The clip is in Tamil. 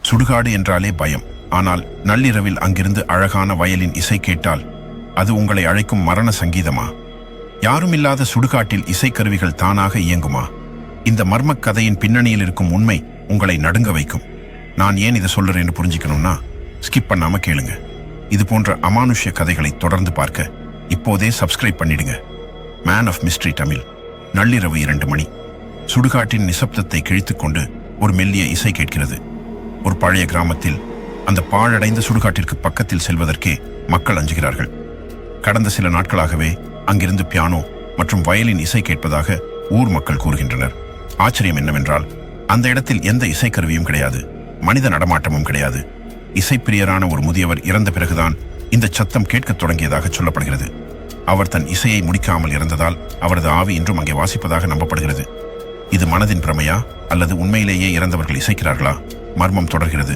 சுடுகாடு என்றாலே பயம். ஆனால் நள்ளிரவில் அங்கிருந்து அழகான வயலின் இசை கேட்டால் அது உங்களை அழைக்கும் மரண சங்கீதமா? யாருமில்லாத சுடுகாட்டில் இசைக்கருவிகள் தானாக இயங்குமா? இந்த மர்மக் கதையின் பின்னணியில் இருக்கும் உண்மை உங்களை நடுங்க வைக்கும். நான் ஏன் இதை சொல்றேன்னு புரிஞ்சுக்கணும்னா ஸ்கிப் பண்ணாம கேளுங்க. இது போன்ற அமானுஷ்ய கதைகளை தொடர்ந்து பார்க்க இப்போதே சப்ஸ்கிரைப் பண்ணிடுங்க. Man of mystery Tamil. நள்ளிரவு 2 மணி. சுடுகாட்டின் நிசப்தத்தை கிழித்துக்கொண்டு ஒரு மெல்லிய இசை கேட்கிறது. ஒரு பழைய கிராமத்தில் அந்த பாழடைந்த சுடுகாட்டிற்கு பக்கத்தில் செல்வதற்கே மக்கள் அஞ்சுகிறார்கள். கடந்த சில நாட்களாகவே அங்கிருந்து பியானோ மற்றும் வயலின் இசை கேட்பதாக ஊர் மக்கள் கூறுகின்றனர். ஆச்சரியம் என்னவென்றால் அந்த இடத்தில் எந்த இசைக்கருவியும் கிடையாது, மனித நடமாட்டமும் கிடையாது. இசைப்பிரியரான ஒரு முதியவர் இறந்த பிறகுதான் இந்த சத்தம் கேட்கத் தொடங்கியதாக சொல்லப்படுகிறது. அவர் தன் இசையை முடிக்காமல் இறந்ததால் அவரது ஆவி இன்றும் அங்கே வாசிப்பதாக நம்பப்படுகிறது. இது மனதின் பிரமையா அல்லது உண்மையிலேயே இறந்தவர்கள் இசைக்கிறார்களா? மர்மம் தொடர்கிறது.